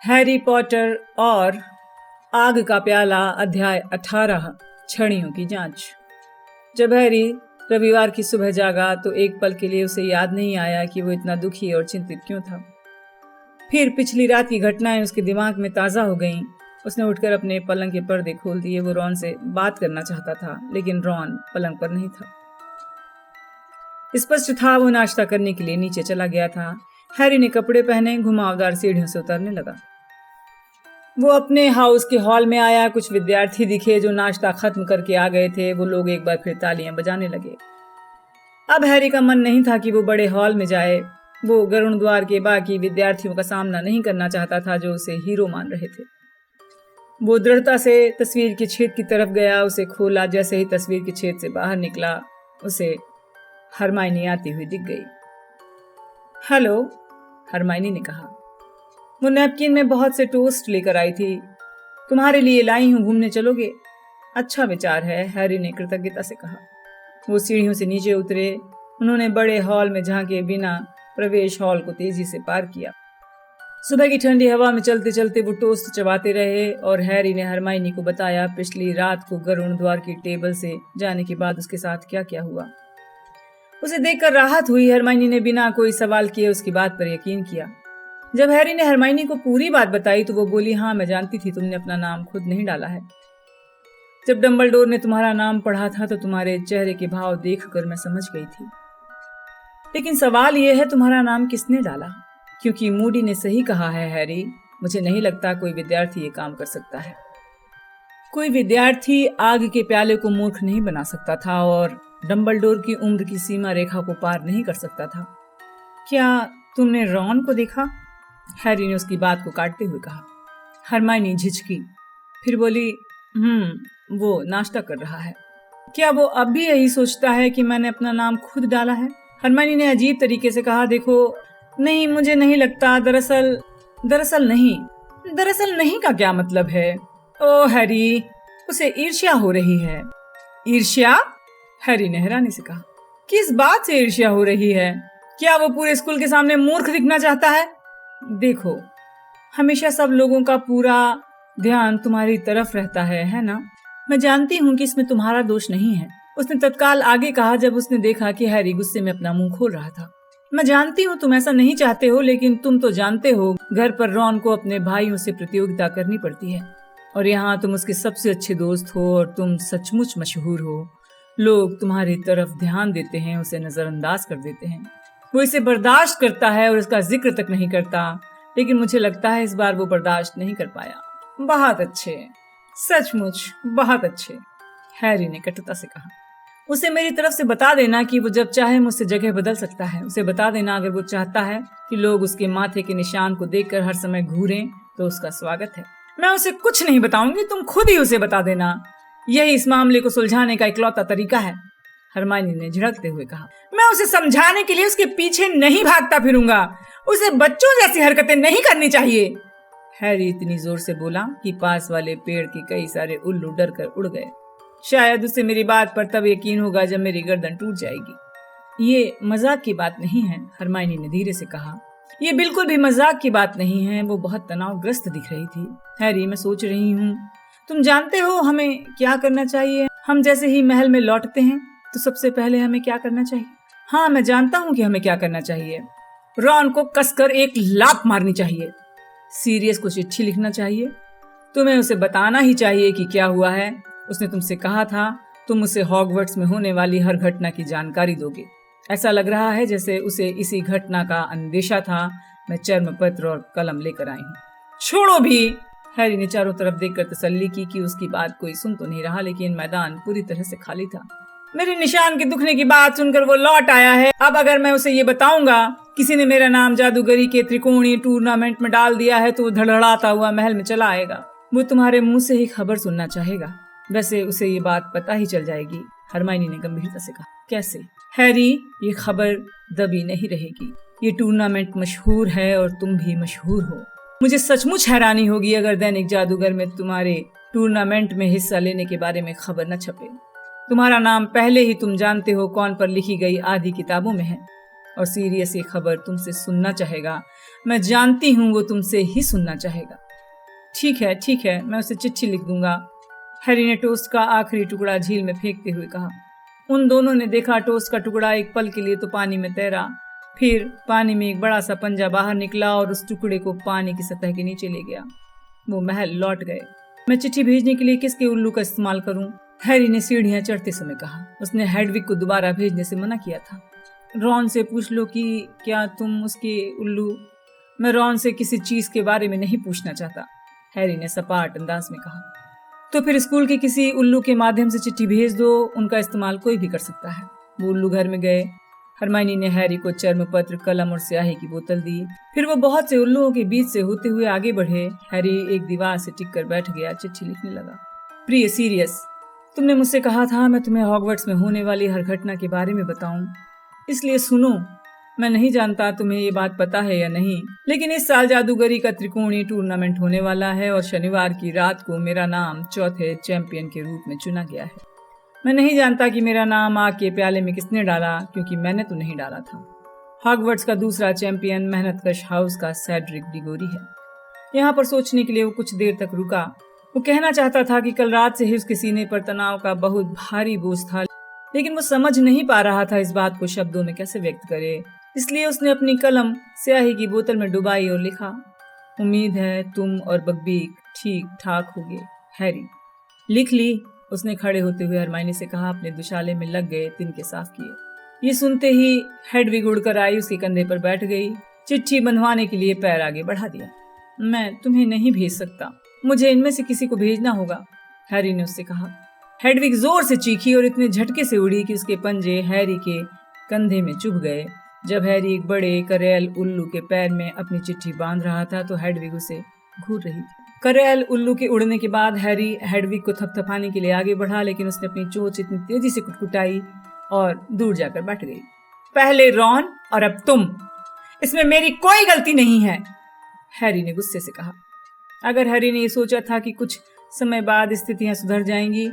Harry Potter और आग का प्याला अध्याय 18 छड़ियों की जांच। जब हैरी रविवार की सुबह जागा तो एक पल के लिए उसे याद नहीं आया कि वो इतना दुखी और चिंतित क्यों था। फिर पिछली रात की घटनाएं उसके दिमाग में ताज़ा हो गईं। उसने उठकर अपने पलंग के पर्दे खोल दिए। वो रॉन से बात करना चाहता था, लेकिन रॉन पलंग पर नहीं था। स्पष्ट था वो नाश्ता करने के लिए नीचे चला गया था। हैरी ने कपड़े पहने घुमावदार सीढ़ियों से उतरने लगा। वो अपने हाउस के हॉल में आया। कुछ विद्यार्थी दिखे जो नाश्ता खत्म करके आ गए थे। वो लोग एक बार फिर तालियां बजाने लगे। अब हैरी का मन नहीं था कि वो बड़े हॉल में जाए। वो गरुड़ द्वार के बाकी विद्यार्थियों का सामना नहीं करना चाहता था जो उसे हीरो मान रहे थे। वो दृढ़ता से तस्वीर के छेद की तरफ गया। उसे खोला। जैसे ही तस्वीर के छेद से बाहर निकला उसे हरमाइनी आती हुई दिख गई। हेलो, हरमाइनी ने कहा। वो नैपकिन में बहुत से टोस्ट लेकर आई थी। तुम्हारे लिए लाई हूं, घूमने चलोगे? अच्छा विचार है, हैरी ने कृतज्ञता से कहा। वो सीढ़ियों से नीचे उतरे। उन्होंने बड़े हॉल में झांके बिना प्रवेश हॉल को तेजी से पार किया। सुबह की ठंडी हवा में चलते चलते वो टोस्ट चबाते रहे और हैरी ने हरमाइनी को बताया पिछली रात को गरुड़ द्वार की टेबल से जाने के बाद उसके साथ क्या क्या हुआ। उसे देखकर राहत हुई। हरमाइनी ने बिना कोई सवाल किए उसकी बात पर यकीन किया। जब हैरी ने हरमाइनी को पूरी बात बताई तो वो बोली, हाँ मैं जानती थी तुमने अपना नाम खुद नहीं डाला है। जब डंबलडोर ने तुम्हारा नाम पढ़ा था तो तुम्हारे चेहरे के भाव देखकर मैं समझ गई थी। लेकिन सवाल यह है तुम्हारा नाम किसने डाला? क्योंकि मूडी ने सही कहा है हैरी, मुझे नहीं लगता कोई विद्यार्थी ये काम कर सकता है। कोई विद्यार्थी आग के प्याले को मूर्ख नहीं बना सकता था और डंबलडोर की उम्र की सीमा रेखा को पार नहीं कर सकता था। क्या तुमने रॉन को देखा? हैरी ने उसकी बात को काटते हुए कहा। हरमाइनी झिझकी, फिर बोली, वो नाश्ता कर रहा है। क्या वो अब भी यही सोचता है कि मैंने अपना नाम खुद डाला है? हरमाइनी ने अजीब तरीके से कहा, देखो, नहीं मुझे नहीं लगता। दरअसल नहीं का क्या मतलब है? ओ हैरी, उसे ईर्ष्या हो रही है। ईर्ष्या? हैरी ने हैरानी से कहा। किस बात से ईर्ष्या हो रही है? क्या वो पूरे स्कूल के सामने मूर्ख दिखना चाहता है? देखो, हमेशा सब लोगों का पूरा ध्यान तुम्हारी तरफ रहता है ना? मैं जानती हूँ कि इसमें तुम्हारा दोष नहीं है, उसने तत्काल आगे कहा जब उसने देखा कि हैरी गुस्से में अपना मुंह खोल रहा था। मैं जानती हूँ तुम ऐसा नहीं चाहते हो, लेकिन तुम तो जानते हो घर पर रॉन को अपने भाइयों से प्रतियोगिता करनी पड़ती है और यहाँ तुम उसके सबसे अच्छे दोस्त हो और तुम सचमुच मशहूर हो। लोग तुम्हारी तरफ ध्यान देते हैं, उसे नजरअंदाज कर देते हैं। वो इसे बर्दाश्त करता है और इसका जिक्र तक नहीं करता, लेकिन मुझे लगता है इस बार वो बर्दाश्त नहीं कर पाया। बहुत अच्छे, सचमुच बहुत अच्छे, हैरी ने कटुता से कहा। उसे मेरी तरफ से बता देना कि वो जब चाहे मुझसे जगह बदल सकता है। उसे बता देना अगर वो चाहता है कि लोग उसके माथे के निशान को देखकर हर समय घूरें तो उसका स्वागत है। मैं उसे कुछ नहीं बताऊंगी, तुम खुद ही उसे बता देना। यही इस मामले को सुलझाने का इकलौता तरीका है, हरमाइनी ने झिड़कते हुए कहा। मैं उसे समझाने के लिए उसके पीछे नहीं भागता फिरूंगा। उसे बच्चों जैसी हरकतें नहीं करनी चाहिए। हैरी इतनी जोर से बोला कि पास वाले पेड़ के कई सारे उल्लू डर कर उड़ गए। शायद उसे मेरी बात पर तब यकीन होगा जब मेरी गर्दन टूट जाएगी। ये मजाक की बात नहीं है, हरमाइनी ने धीरे से कहा। ये बिल्कुल भी मजाक की बात नहीं है। वो बहुत तनावग्रस्त दिख रही थी। हैरी, मैं सोच रही हूँ, तुम जानते हो हमें क्या करना चाहिए? हम जैसे ही महल में लौटते हैं तो सबसे पहले हमें क्या करना चाहिए? हाँ, मैं जानता हूँ कि हमें क्या करना चाहिए। रॉन को कसकर एक लात मारनी चाहिए। सीरियस को चिट्ठी लिखना चाहिए। तुम्हें उसे बताना ही चाहिए कि क्या हुआ है। उसने तुमसे कहा था तुम उसे हॉगवर्ट्स में होने वाली हर घटना की जानकारी दोगे। ऐसा लग रहा है जैसे उसे इसी घटना का अंदेशा था। मैं चर्म पत्र और कलम लेकर आई हूँ। छोड़ो भी, हैरी ने चारों तरफ देखकर तसल्ली की कि उसकी बात कोई सुन तो नहीं रहा, लेकिन मैदान पूरी तरह से खाली था। मेरे निशान के दुखने की बात सुनकर वो लौट आया है। अब अगर मैं उसे ये बताऊंगा किसी ने मेरा नाम जादूगरी के त्रिकोणीय टूर्नामेंट में डाल दिया है तो वो धड़धड़ाता हुआ महल में चला आएगा। वो तुम्हारे मुंह से ही खबर सुनना चाहेगा। वैसे उसे ये बात पता ही चल जाएगी, हरमाइनी ने गंभीरता से कहा। कैसे? हैरी, ये खबर दबी नहीं रहेगी। ये टूर्नामेंट मशहूर है और तुम भी मशहूर हो। मुझे सचमुच हैरानी होगी अगर दैनिक जादूगर में तुम्हारे टूर्नामेंट में हिस्सा लेने के बारे में खबर न छपे। तुम्हारा नाम पहले ही तुम जानते हो कौन पर लिखी गई आधी किताबों में है और सीरियस ये खबर तुमसे सुनना चाहेगा। मैं जानती हूँ वो तुमसे ही सुनना चाहेगा। ठीक है, मैं उसे चिट्ठी लिख दूंगा, हैरी ने टोस्ट का आखिरी टुकड़ा झील में फेंकते हुए कहा। उन दोनों ने देखा टोस्ट का टुकड़ा एक पल के लिए तो पानी में तैरा, फिर पानी में एक बड़ा सा पंजा बाहर निकला और उस टुकड़े को पानी की सतह के नीचे ले गया। वो महल लौट गए। मैं चिट्ठी भेजने के लिए किसके उल्लू का इस्तेमाल करूं? हैरी ने सीढ़ियां चढ़ते समय कहा। उसने हेडविग को दोबारा भेजने से मना किया था। रॉन से पूछ लो कि क्या तुम उसके उल्लू। मैं रॉन से किसी चीज के बारे में नहीं पूछना चाहता, हैरी ने सपाट अंदाज में कहा। तो फिर स्कूल के किसी उल्लू के माध्यम से चिट्ठी भेज दो, उनका इस्तेमाल कोई भी कर सकता है। वो उल्लू घर में गए। हरमाइनी ने हैरी को चर्म पत्र, कलम और स्याही की बोतल दी। फिर वो बहुत से उल्लुओं के बीच से होते हुए आगे बढ़े। हैरी एक दीवार से टिक कर बैठ गया, चिट्ठी लिखने लगा। प्रिय सीरियस, तुमने मुझसे कहा था मैं तुम्हें हॉगवर्ट्स में होने वाली हर घटना के बारे में बताऊं, इसलिए सुनो। मैं नहीं जानता तुम्हें ये बात पता है या नहीं, लेकिन इस साल जादूगरी का त्रिकोणीय टूर्नामेंट होने वाला है और शनिवार की रात को मेरा नाम चौथे चैंपियन के रूप में चुना गया है। मैं नहीं जानता कि मेरा नाम आग के प्याले में किसने डाला, क्योंकि मैंने तो नहीं डाला था। हॉगवर्ट्स का दूसरा चैंपियन मेहनतकश हाउस का सेड्रिक डिगोरी है। यहाँ पर सोचने के लिए वो कुछ देर तक रुका। वो कहना चाहता था कि कल रात से ही उसके सीने पर तनाव का बहुत भारी बोझ था, लेकिन वो समझ नहीं पा रहा था इस बात को शब्दों में कैसे व्यक्त करे। इसलिए उसने अपनी कलम स्याही की बोतल में डुबाई और लिखा, उम्मीद है तुम और बकबीक ठीक ठाक होगे, हैरी। लिख ली, उसने खड़े होते हुए हरमाइनी से कहा। अपने दुशाले में लग गए, तिनके साफ किए। ये सुनते ही हेडविग उड़कर आई, उसके कंधे पर बैठ गई, चिट्ठी बंधवाने के लिए पैर आगे बढ़ा दिया। मैं तुम्हें नहीं भेज सकता, मुझे इनमें से किसी को भेजना होगा, हैरी ने उससे कहा। हेडविग जोर से चीखी और इतने झटके से उड़ी कि उसके पंजे हैरी के कंधे में चुभ गए। जब हैरी एक बड़े करेल उल्लू के पैर में अपनी चिट्ठी बांध रहा था तो हेडविग उसे घूर रही थी। करेल उल्लू के उड़ने के बाद हैरी हेडविग को थपथपाने के लिए आगे बढ़ा, लेकिन उसने अपनी चोंच इतनी तेजी से कुटकुटाई और दूर जाकर बैठ गई। पहले रॉन और अब तुम, इसमें मेरी कोई गलती नहीं है, हैरी ने गुस्से से कहा। अगर हैरी ने ये सोचा था कि कुछ समय बाद स्थितियां सुधर जाएंगी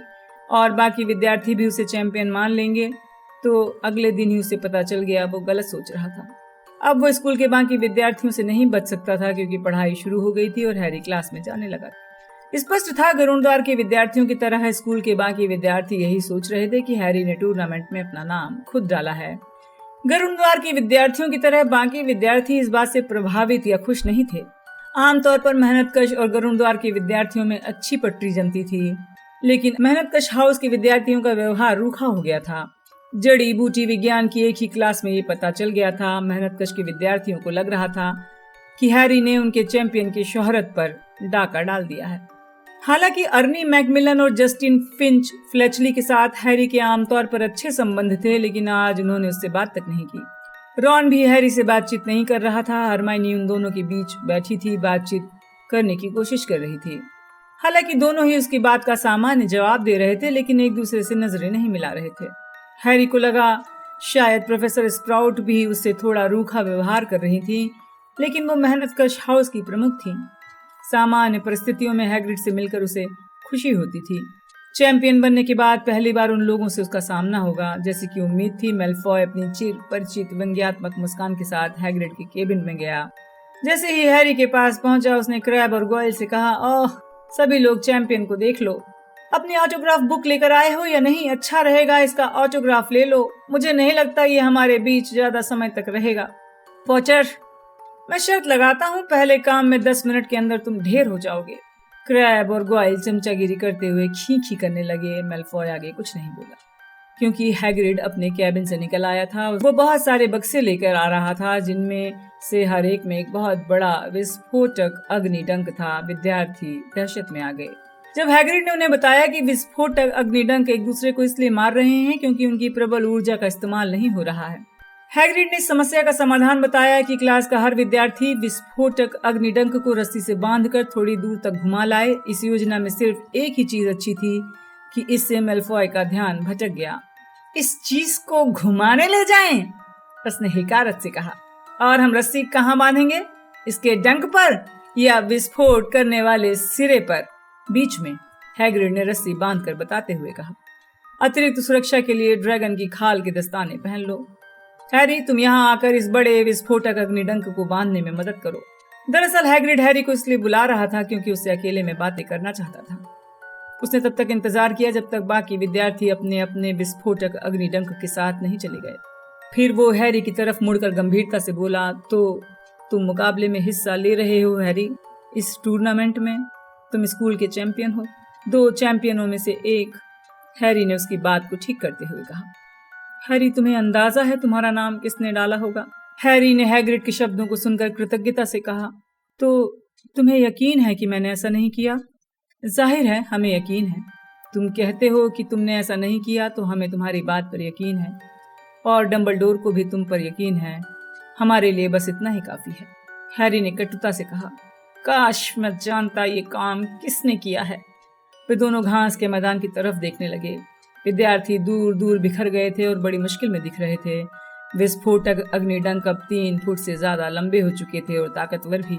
और बाकी विद्यार्थी भी उसे चैंपियन मान लेंगे, तो अगले दिन ही उसे पता चल गया वो गलत सोच रहा था। अब वो स्कूल के बाकी विद्यार्थियों से नहीं बच सकता था, क्योंकि पढ़ाई शुरू हो गई थी और हैरी क्लास में जाने लगा। स्पष्ट था गरुड़द्वार के विद्यार्थियों की तरह स्कूल के बाकी विद्यार्थी यही सोच रहे थे कि हैरी ने टूर्नामेंट में अपना नाम खुद डाला है। गरुड़द्वार के विद्यार्थियों की तरह बाकी विद्यार्थी इस बात से प्रभावित या खुश नहीं थे। आमतौर पर मेहनतकश और गरुड़द्वार के विद्यार्थियों में अच्छी पटरी जमती थी, लेकिन मेहनतकश हाउस के विद्यार्थियों का व्यवहार रूखा हो गया था। जड़ी बूटी विज्ञान की एक ही क्लास में ये पता चल गया था। मेहनतकश के विद्यार्थियों को लग रहा था कि हैरी ने उनके चैंपियन की शोहरत पर डाका डाल दिया है। हालांकि अर्नी मैकमिलन और जस्टिन फिंच फ्लेचली के साथ हैरी के आमतौर पर अच्छे संबंध थे, लेकिन आज उन्होंने उससे बात तक नहीं की। रॉन भी हैरी से बातचीत नहीं कर रहा था। हरमाइनी उन दोनों के बीच बैठी थी, बातचीत करने की कोशिश कर रही थी। हालांकि दोनों ही उसकी बात का सामान्य जवाब दे रहे थे, लेकिन एक दूसरे से नजरें नहीं मिला रहे थे। हैरी को लगा शायद प्रोफेसर स्प्राउट भी उससे थोड़ा रूखा व्यवहार कर रही थी, लेकिन वो मेहनतकश हाउस की प्रमुख थी। सामान्य परिस्थितियों में हैग्रिड से मिलकर उसे खुशी होती थी। चैंपियन बनने के बाद पहली बार उन लोगों से उसका सामना होगा। जैसे कि उम्मीद थी, मेलफॉय अपनी चिर परिचित व्यंग्यात्मक मुस्कान के साथ हैग्रिड के केबिन में गया। जैसे ही हैरी के पास पहुंचा, उसने क्रैब और गोयल से कहा, ओह, सभी लोग चैंपियन को देख लो। अपनी ऑटोग्राफ बुक लेकर आए हो या नहीं? अच्छा रहेगा इसका ऑटोग्राफ ले लो। मुझे नहीं लगता ये हमारे बीच ज्यादा समय तक रहेगा। पॉटर, मैं शर्त लगाता हूँ पहले काम में 10 मिनट के अंदर तुम ढेर हो जाओगे। क्रैब और गोयल चमचागिरी करते हुए खी खी करने लगे। मेलफॉय आगे कुछ नहीं बोला, क्योंकि हैग्रिड अपने कैबिन से निकल आया था। वो बहुत सारे बक्से लेकर आ रहा था, जिनमें से हर एक में एक बहुत बड़ा विस्फोटक अग्निडंक था। विद्यार्थी दहशत में आ गए जब हैग्रिड ने उन्हें बताया कि विस्फोटक अग्निडंक एक दूसरे को इसलिए मार रहे हैं क्योंकि उनकी प्रबल ऊर्जा का इस्तेमाल नहीं हो रहा है। हैग्रिड ने समस्या का समाधान बताया कि क्लास का हर विद्यार्थी विस्फोटक अग्निडंक को रस्सी से बांधकर थोड़ी दूर तक घुमा लाए। इस योजना में सिर्फ एक ही चीज अच्छी थी कि इससे मेलफॉय का ध्यान भटक गया। इस चीज को घुमाने ले जाएं? उसने हिकारत से कहा। और हम रस्सी कहाँ बांधेंगे? इसके डंक पर या विस्फोट करने वाले सिरे पर? बीच में, हैग्रिड ने रस्सी बांधकर बताते हुए कहा। अतिरिक्त सुरक्षा के लिए ड्रैगन की खाल के दस्ताने पहन लो। हैरी, तुम यहाँ आकर इस बड़े विस्फोटक अग्निडंक को बांधने में मदद करो। दरअसल हैग्रिड हैरी को इसलिए बुला रहा था क्योंकि उससे अकेले में बातें करना चाहता था। उसने तब तक इंतजार किया जब तक बाकी विद्यार्थी अपने अपने विस्फोटक अग्निडंक के साथ नहीं चले गए। फिर वो हैरी की तरफ मुड़कर गंभीरता से बोला, तो तुम मुकाबले में हिस्सा ले रहे हो हैरी? इस टूर्नामेंट में तुम स्कूल के चैंपियन हो, 2 चैंपियनों में से एक। हैरी ने उसकी बात को ठीक करते हुए कहा। हैरी, तुम्हें अंदाजा है तुम्हारा नाम किसने डाला होगा? हैरी ने हैग्रिड के शब्दों को सुनकर कृतज्ञता से कहा, तो तुम्हें यकीन है कि मैंने ऐसा नहीं किया? जाहिर है हमें यकीन है। तुम कहते हो कि तुमने ऐसा नहीं किया तो हमें तुम्हारी बात पर यकीन है, और डंबलडोर को भी तुम पर यकीन है। हमारे लिए बस इतना ही काफी है। हैरी ने कटुता से कहा, काश मैं जानता ये काम किसने किया है। वे दोनों घास के मैदान की तरफ देखने लगे। विद्यार्थी दूर दूर बिखर गए थे और बड़ी मुश्किल में दिख रहे थे। विस्फोटक अग्निडंक अब 3 फुट से ज्यादा लंबे हो चुके थे और ताकतवर भी।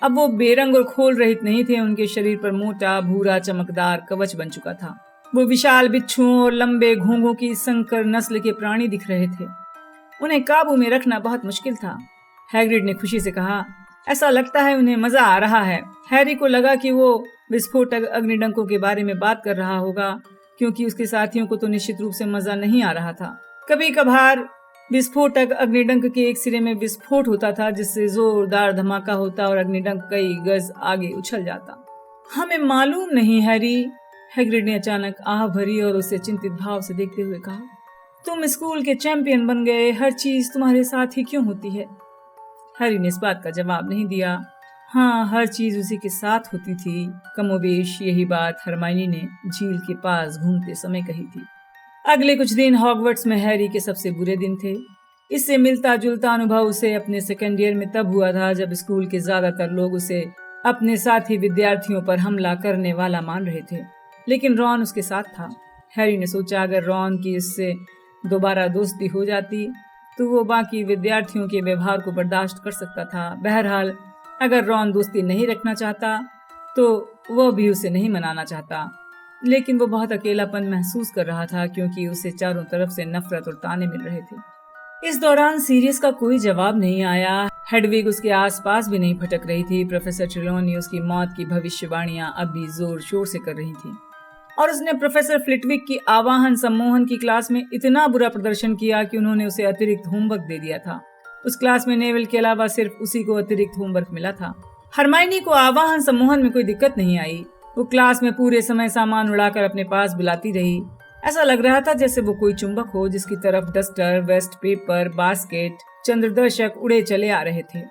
अब वो बेरंग और खोल रहित नहीं थे। उनके शरीर पर मोटा भूरा चमकदार कवच बन चुका था। वो विशाल बिच्छुओं और लंबे घोंघों की संकर नस्ल के प्राणी दिख रहे थे। उन्हें काबू में रखना बहुत मुश्किल था। हैग्रिड ने खुशी से कहा, ऐसा लगता है उन्हें मजा आ रहा है। हैरी को लगा कि वो विस्फोटक अग्निडंकों के बारे में बात कर रहा होगा, क्योंकि उसके साथियों को तो निश्चित रूप से मजा नहीं आ रहा था। कभी कभार विस्फोटक अग्निडंक के एक सिरे में विस्फोट होता था, जिससे जोरदार धमाका होता और अग्निडंक कई गज आगे उछल जाता। हमें मालूम नहीं हैरी, हैग्रिड ने अचानक आह भरी और उसे चिंतित भाव से देखते हुए कहा, तुम स्कूल के चैंपियन बन गए, हर चीज तुम्हारे साथ ही क्यों होती है? हैरी ने इस बात का जवाब नहीं दिया। हाँ, हर चीज उसी के साथ होती थी। कमोबेश यही बात हरमाइनी ने झील के पास घूमते समय कही थी। अगले कुछ दिन हॉगवर्ट्स में हैरी के सबसे बुरे दिन थे। इससे मिलता जुलता अनुभव उसे अपने सेकेंड ईयर में तब हुआ था जब स्कूल के ज्यादातर लोग उसे अपने साथी विद्यार्थियों पर हमला करने वाला मान रहे थे, लेकिन रॉन उसके साथ था। हैरी ने सोचा अगर रॉन की इससे दोबारा दोस्ती हो जाती तो वो बाकी विद्यार्थियों के व्यवहार को बर्दाश्त कर सकता था। बहरहाल अगर रॉन दोस्ती नहीं रखना चाहता तो वह भी उसे नहीं मनाना चाहता, लेकिन वो बहुत अकेलापन महसूस कर रहा था क्योंकि उसे चारों तरफ से नफरत और ताने मिल रहे थे। इस दौरान सीरियस का कोई जवाब नहीं आया। हेडविग उसके आसपास भी नहीं भटक रही थी। प्रोफेसर ट्रेलॉनी उसकी मौत की भविष्यवाणियां अब भी जोर शोर से कर रही थी, और उसने प्रोफेसर फ्लिटविक की आवाहन सम्मोहन की क्लास में इतना बुरा प्रदर्शन किया कि उन्होंने उसे अतिरिक्त होमवर्क दे दिया था। उस क्लास में नेविल के अलावा सिर्फ उसी को अतिरिक्त होमवर्क मिला था। हरमाइनी को आवाहन सम्मोहन में कोई दिक्कत नहीं आई। वो क्लास में पूरे समय सामान उड़ाकर अपने पास बुलाती रही। ऐसा लग रहा था जैसे वो कोई चुंबक हो जिसकी तरफ डस्टर, वेस्ट पेपर, बास्केट, चंद्रदर्शक उड़े चले आ रहे थे।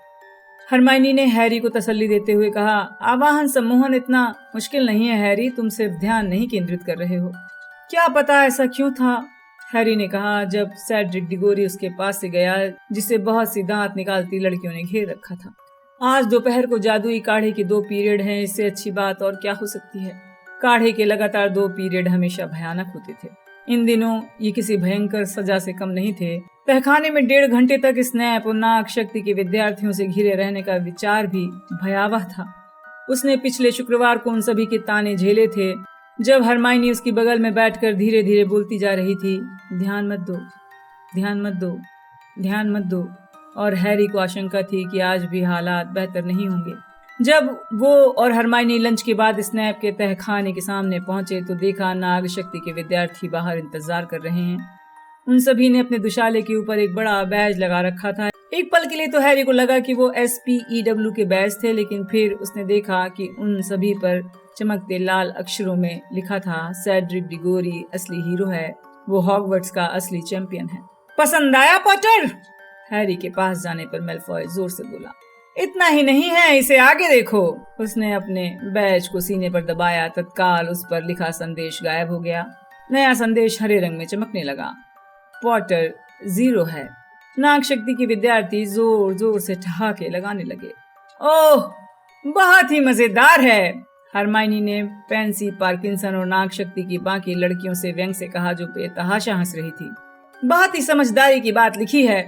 हरमाइनी ने हैरी को तसल्ली देते हुए कहा, आवाहन सम्मोहन इतना मुश्किल नहीं है हैरी, तुम सिर्फ ध्यान नहीं केंद्रित कर रहे हो। क्या पता ऐसा क्यों था, हैरी ने कहा जब सेड्रिक डिगोरी उसके पास से गया, जिसे बहुत सी दांत निकालती लड़कियों ने घेर रखा था। आज दोपहर को जादुई काढ़े के 2 पीरियड हैं, इससे अच्छी बात और क्या हो सकती है। काढ़े के लगातार 2 पीरियड हमेशा भयानक होते थे। इन दिनों ये किसी भयंकर सजा से कम नहीं थे। तहखाने में 1.5 घंटे तक स्नैप और नाग शक्ति के विद्यार्थियों से घिरे रहने का विचार भी भयावह था। उसने पिछले शुक्रवार को उन सभी के ताने झेले थे जब हरमाइनी उसकी बगल में बैठकर धीरे धीरे बोलती जा रही थी, ध्यान मत दो, ध्यान मत दो, ध्यान मत दो। और हैरी को आशंका थी कि आज भी हालात बेहतर नहीं होंगे। जब वो और हरमाइनी लंच के बाद स्नैप के तहखाने के सामने पहुंचे तो देखा नाग शक्ति के विद्यार्थी बाहर इंतजार कर रहे हैं। उन सभी ने अपने दुशाले के ऊपर एक बड़ा बैज लगा रखा था। एक पल के लिए तो हैरी को लगा कि वो SPEW के बैज थे, लेकिन फिर उसने देखा कि उन सभी पर चमकते लाल अक्षरों में लिखा था, सेड्रिक डिगोरी असली हीरो है, वो हॉगवर्ट्स का असली चैंपियन है। पसंद आया पॉटर? हैरी के पास जाने पर मेलफॉय जोर से बोला। इतना ही नहीं है, इसे आगे देखो। उसने अपने बैज को सीने पर दबाया। तत्काल उस पर लिखा संदेश गायब हो गया। नया संदेश हरे रंग में चमकने लगा। पॉटर 0 है। नाग शक्ति के विद्यार्थी जोर जोर से ठहाके लगाने लगे। ओह, बहुत ही मजेदार है, हरमाइनी ने पेंसी पार्किंसन और नाग शक्ति की बाकी लड़कियों से व्यंग से कहा जो बेतहाशा हंस रही थी। बहुत ही समझदारी की बात लिखी है।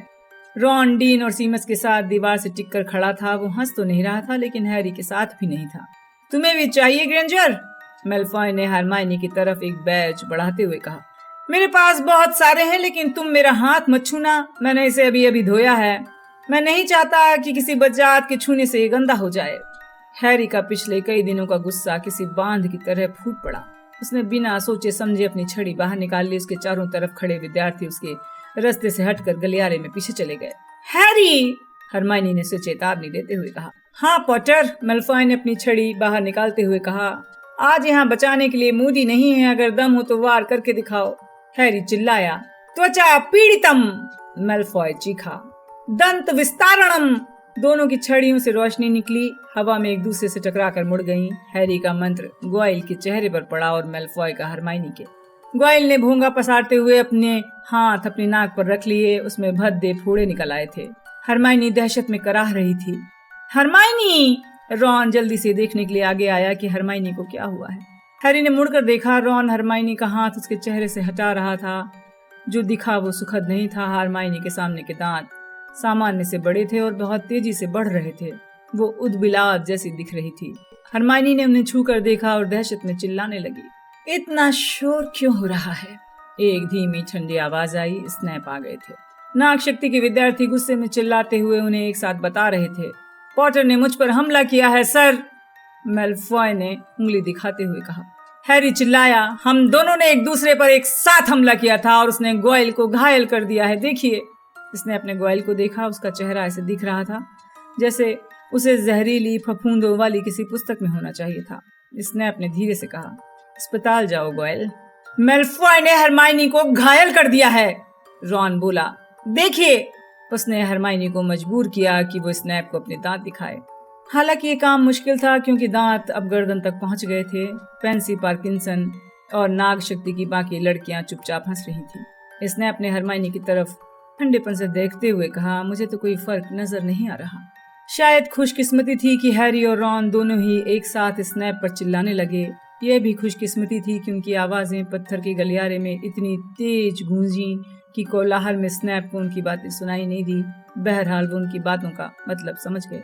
रॉन, डीन और सीमस के साथ दीवार से टिककर खड़ा था। वो हंस तो नहीं रहा था, लेकिन हैरी के साथ भी नहीं था। तुम्हें भी चाहिए ग्रेंजर? मेलफॉय ने हरमाइनी की तरफ एक बैज बढ़ाते हुए कहा। मेरे पास बहुत सारे हैं, लेकिन तुम मेरा हाथ मत छूना, मैंने इसे अभी अभी धोया है। मैं नहीं चाहता कि किसी बच्चात के छूने से ये गंदा हो जाए। हैरी का पिछले कई दिनों का गुस्सा किसी बांध की तरह फूट पड़ा। उसने बिना सोचे समझे अपनी छड़ी बाहर निकाल ली। उसके चारों तरफ खड़े विद्यार्थी उसके रास्ते से हटकर गलियारे में पीछे चले गए। हैरी, हरमाइनी ने उसे चेतावनी देते हुए कहा। हाँ पॉटर, मैल्फॉय ने अपनी छड़ी बाहर निकालते हुए कहा। आज यहाँ बचाने के लिए मूडी नहीं है, अगर दम हो तो वार करके दिखाओ। हैरी चिल्लाया। त्वचा पीड़ितम, मैल्फॉय चीखा। दंत विस्तारणम। दोनों की छड़ियों से रोशनी निकली, हवा में एक दूसरे से टकराकर मुड़ गईं। हैरी का मंत्र ग्वाइल के चेहरे पर पड़ा और मैल्फॉय का हरमाइनी के। ग्वाइल ने भोंगा पसारते हुए अपने हाथ अपनी नाक पर रख लिए। उसमें भद्दे फोड़े निकल आए थे। हरमाइनी दहशत में कराह रही थी। हरमाइनी! रॉन जल्दी से देखने के लिए आगे आया कि हरमाइनी को क्या हुआ है। हैरी ने मुड़कर देखा। रॉन हरमाइनी का हाथ उसके चेहरे से हटा रहा था। जो दिखा वो सुखद नहीं था। हरमाइनी के सामने के दांत सामान्य से बड़े थे और बहुत तेजी से बढ़ रहे थे। वो उद्बिलात जैसी दिख रही थी। हरमाइनी ने उन्हें छूकर देखा और दहशत में चिल्लाने लगी। इतना शोर क्यों हो रहा है? एक धीमी ठंडी आवाज आई। स्नैप आ गए थे। नाग शक्ति के विद्यार्थी गुस्से में चिल्लाते हुए उन्हें एक साथ बता रहे थे। पॉटर ने मुझ पर हमला किया है सर, मैल्फॉय ने उंगली दिखाते हुए कहा। हैरी चिल्लाया। हम दोनों ने एक दूसरे पर एक साथ हमला किया था और उसने ग्वाइल को घायल कर दिया है। देखिए। इसने अपने ग्वाइल को देखा। उसका चेहरा ऐसे दिख रहा था जैसे उसे जहरीली फफूंदों वाली किसी पुस्तक में होना चाहिए था। इसने अपने धीरे से कहा, अस्पताल जाओ ग्वाइल। मैल्फॉय ने हरमाइनी को घायल कर दिया है, रॉन बोला। देखिए। उसने हरमाइनी को मजबूर किया कि वो स्नैप को अपने दांत दिखाए। हालांकि ये काम मुश्किल था क्योंकि दांत अब गर्दन तक पहुंच गए थे। पेंसी पार्किंसन और नाग शक्ति की बाकी लड़कियां चुपचाप हंस रही थी। इसने अपने हरमाइनी की तरफ ठंडेपन से देखते हुए कहा, मुझे तो कोई फर्क नजर नहीं आ रहा। शायद खुशकिस्मती थी कि हैरी और रॉन दोनों ही एक साथ स्नैप पर चिल्लाने लगे। यह भी खुशकिस्मती थी क्योंकि आवाजें पत्थर के गलियारे में इतनी तेज गूंजी कि कोलाहल में स्नैप को उनकी बातें सुनाई नहीं दी। बहरहाल वो उनकी बातों का मतलब समझ गए।